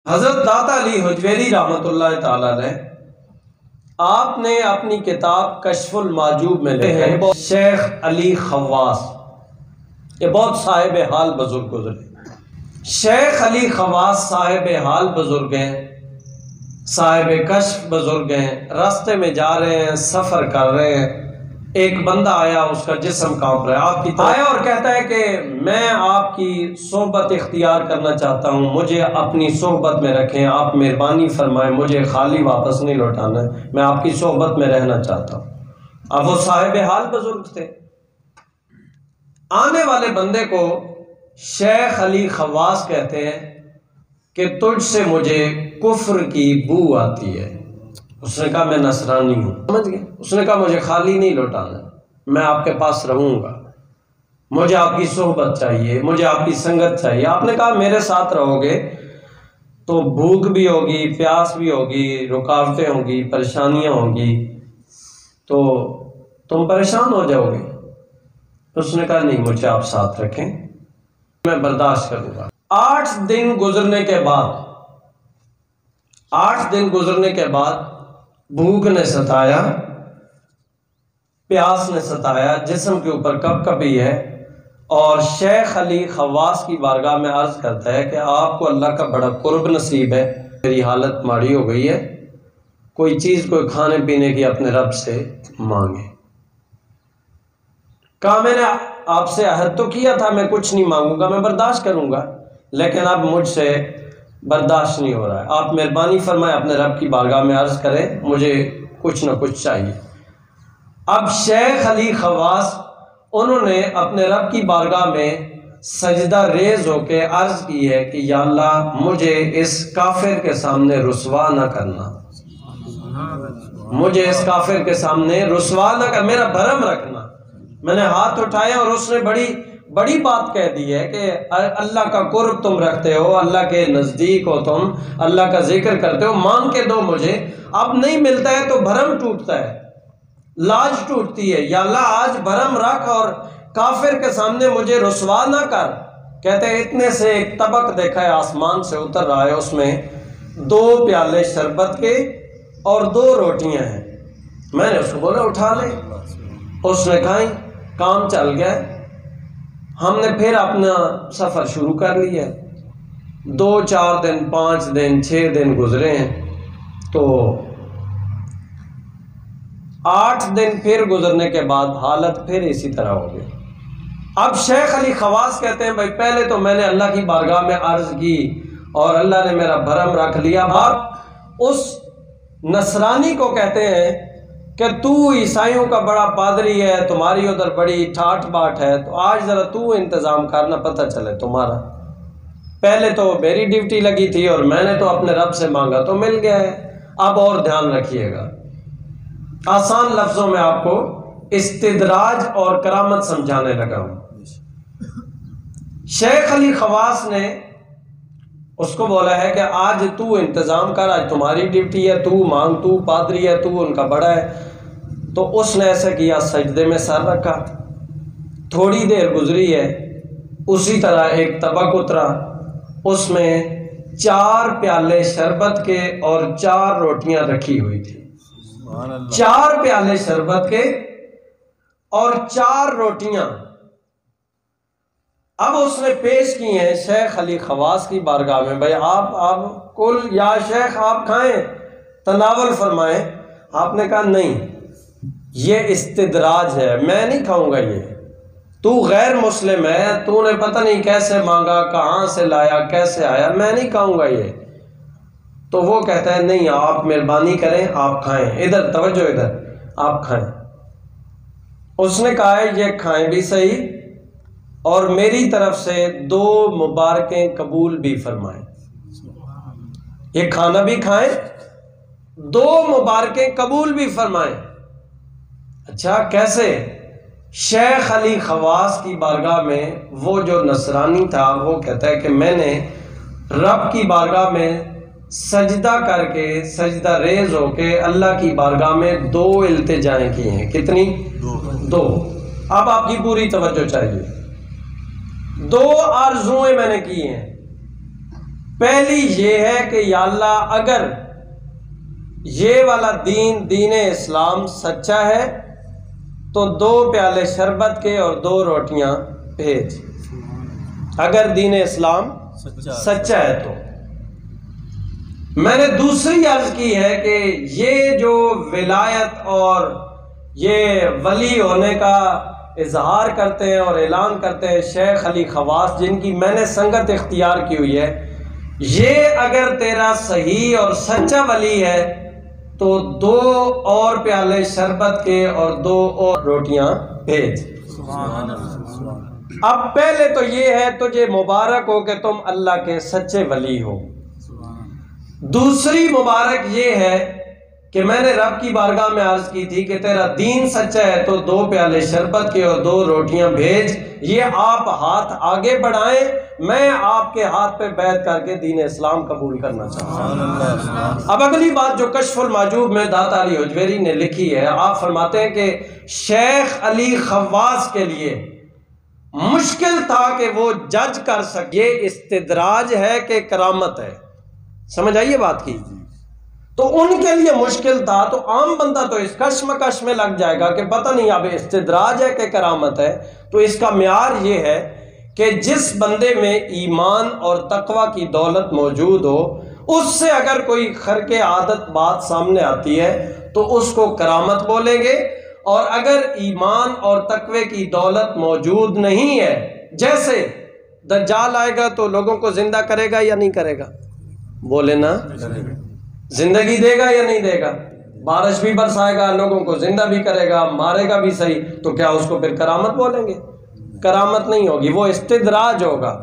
حضرت داتا علی حجویری رحمۃ اللہ تعالی علیہ آپ نے اپنی کتاب کشف المعجوب میں لکھا ہے شیخ علی خواص، یہ بہت صاحب حال بزرگ گزرے۔ شیخ علی خواص صاحب حال بزرگ ہیں، صاحب کشف بزرگ ہیں۔ راستے میں جا رہے ہیں، سفر کر رہے ہیں، ایک بندہ آیا، اس کا جسم کانپ رہا ہے، آپ کی آیا اور کہتا ہے کہ میں آپ کی صحبت اختیار کرنا چاہتا ہوں، مجھے اپنی صحبت میں رکھیں، آپ مہربانی فرمائیں، مجھے خالی واپس نہیں لوٹانا ہے، میں آپ کی صحبت میں رہنا چاہتا ہوں۔ اب وہ صاحب حال بزرگ تھے۔ آنے والے بندے کو شیخ علی خواص کہتے ہیں کہ تجھ سے مجھے کفر کی بو آتی ہے۔ اس نے کہا میں نصرانی ہوں، سمجھ گئے؟ اس نے کہا مجھے خالی نہیں لوٹانا، میں آپ کے پاس رہوں گا، مجھے آپ کی صحبت چاہیے، مجھے آپ کی سنگت چاہیے۔ آپ نے کہا میرے ساتھ رہو گے تو بھوک بھی ہوگی، پیاس بھی ہوگی، رکاوٹیں ہوں گی، پریشانیاں ہوں گی، تو تم پریشان ہو جاؤ گے۔ اس نے کہا نہیں، مجھے آپ ساتھ رکھیں، میں برداشت کروں گا۔ 8 دن گزرنے کے بعد بھوک نے ستایا، پیاس نے ستایا، جسم کے اوپر کب کبھی ہے، اور شیخ علی خواص کی بارگاہ میں عرض کرتا ہے کہ آپ کو اللہ کا بڑا قرب نصیب ہے، میری حالت ماڑی ہو گئی ہے، کوئی چیز کوئی کھانے پینے کی اپنے رب سے مانگے۔ کہا میں نے آپ سے عہد تو کیا تھا میں کچھ نہیں مانگوں گا، میں برداشت کروں گا، لیکن اب مجھ سے برداشت نہیں ہو رہا ہے، آپ مہربانی فرمائیں اپنے رب کی بارگاہ میں عرض کریں، مجھے کچھ نہ کچھ چاہیے۔ اب شیخ علی خواص انہوں نے اپنے رب کی بارگاہ میں سجدہ ریز ہو کے عرض کی ہے کہ یا اللہ مجھے اس کافر کے سامنے رسوا نہ کرنا، مجھے اس کافر کے سامنے رسوا نہ کر، میرا بھرم رکھنا۔ میں نے ہاتھ اٹھایا اور اس نے بڑی بات کہہ دی ہے کہ اللہ کا قرب تم رکھتے ہو، اللہ کے نزدیک ہو، تم اللہ کا ذکر کرتے ہو، مانگ کے دو مجھے، اب نہیں ملتا ہے تو بھرم ٹوٹتا ہے، لاج ٹوٹتی ہے، یا اللہ آج بھرم رکھ اور کافر کے سامنے مجھے رسوا نہ کر۔ کہتے ہیں اتنے سے ایک طبق دیکھا ہے آسمان سے اتر رہا ہے، اس میں 2 پیالے شربت کے اور 2 روٹیاں ہیں۔ میں نے اس کو بولا اٹھا لے، اس نے کھائیں، کام چل گیا۔ ہم نے پھر اپنا سفر شروع کر لیا، 2 4 دن 5 دن 6 دن گزرے ہیں، تو 8 دن پھر گزرنے کے بعد حالت پھر اسی طرح ہو گئی۔ اب شیخ علی خواص کہتے ہیں بھائی پہلے تو میں نے اللہ کی بارگاہ میں عرض کی اور اللہ نے میرا بھرم رکھ لیا۔ اب اس نصرانی کو کہتے ہیں کہ تو عیسائیوں کا بڑا پادری ہے، تمہاری ادھر بڑی ٹھاٹ باٹ ہے، تو آج ذرا تو انتظام کرنا، پتہ چلے تمہارا، پہلے تو میری ڈیوٹی لگی تھی اور میں نے تو اپنے رب سے مانگا تو مل گیا ہے، اب اور دھیان رکھیے گا۔ آسان لفظوں میں آپ کو استدراج اور کرامت سمجھانے لگا ہوں۔ شیخ علی خواص نے اس کو بولا ہے کہ آج تو انتظام کر، آج تمہاری ڈیوٹی ہے، تو مانگ، تو پادری ہے، تو ان کا بڑا ہے۔ تو اس نے ایسا کیا، سجدے میں سر رکھا، تھوڑی دیر گزری ہے، اسی طرح ایک طبق اترا، اس میں 4 پیالے شربت کے اور 4 روٹیاں رکھی ہوئی تھی، 4 پیالے شربت کے اور 4 روٹیاں۔ اب اس نے پیش کی ہیں شیخ علی خواص کی بارگاہ میں، بھائی آپ کل یا شیخ آپ کھائیں، تناول فرمائیں۔ آپ نے کہا نہیں، یہ استدراج ہے، میں نہیں کھاؤں گا، یہ تو غیر مسلم ہے، تو نے پتہ نہیں کیسے مانگا، کہاں سے لایا، کیسے آیا، میں نہیں کھاؤں گا یہ۔ تو وہ کہتا ہے نہیں، آپ مہربانی کریں، آپ کھائیں، ادھر توجہ، ادھر آپ کھائیں۔ اس نے کہا ہے یہ کھائیں بھی صحیح اور میری طرف سے 2 مبارکیں قبول بھی فرمائیں، یہ کھانا بھی کھائیں، 2 مبارکیں قبول بھی فرمائیں۔ اچھا کیسے؟ شیخ علی خواص کی بارگاہ میں وہ جو نصرانی تھا وہ کہتا ہے کہ میں نے رب کی بارگاہ میں سجدہ کر کے، سجدہ ریز ہو کے اللہ کی بارگاہ میں 2 التجائیں کی ہیں۔ کتنی؟ 2۔ اب آپ کی پوری توجہ چاہیے۔ 2 آرزویں میں نے کی ہیں۔ پہلی یہ ہے کہ یا اللہ اگر یہ والا دین اسلام سچا ہے تو 2 پیالے شربت کے اور 2 روٹیاں بھیج، اگر دین اسلام سچا ہے تو۔ میں نے دوسری عرض کی ہے کہ یہ جو ولایت اور یہ ولی ہونے کا اظہار کرتے ہیں اور اعلان کرتے ہیں شیخ علی خواص، جن کی میں نے سنگت اختیار کی ہوئی ہے، یہ اگر تیرا صحیح اور سچا ولی ہے تو 2 اور پیالے شربت کے اور 2 اور روٹیاں بھیج۔ اب پہلے تو یہ ہے تجھے مبارک ہو کہ تم اللہ کے سچے ولی ہو۔ دوسری مبارک یہ ہے کہ میں نے رب کی بارگاہ میں عرض کی تھی کہ تیرا دین سچا ہے تو 2 پیالے شربت کے اور 2 روٹیاں بھیج، یہ آپ ہاتھ آگے بڑھائیں، میں آپ کے ہاتھ پہ بیعت کر کے دین اسلام قبول کرنا چاہتا ہوں۔ اب اگلی بات جو کشف المحجوب میں داتا علی حجویری نے لکھی ہے، آپ فرماتے ہیں کہ شیخ علی خواص کے لیے مشکل تھا کہ وہ جج کر سکے یہ استدراج ہے کہ کرامت ہے، سمجھ آئیے بات کی؟ تو ان کے لیے مشکل تھا، تو عام بندہ تو اس کشمکش میں لگ جائے گا کہ پتہ نہیں اب استدراج ہے کہ کرامت ہے۔ تو اس کا معیار یہ ہے کہ جس بندے میں ایمان اور تقوی کی دولت موجود ہو، اس سے اگر کوئی خرق عادت بات سامنے آتی ہے تو اس کو کرامت بولیں گے، اور اگر ایمان اور تقوی کی دولت موجود نہیں ہے، جیسے دجال آئے گا تو لوگوں کو زندہ کرے گا یا نہیں کرے گا؟ بولے نا، زندگی دے گا یا نہیں دے گا؟ بارش بھی برسائے گا، لوگوں کو زندہ بھی کرے گا، مارے گا بھی صحیح، تو کیا اس کو پھر کرامت بولیں گے؟ کرامت نہیں ہوگی، وہ استدراج ہوگا۔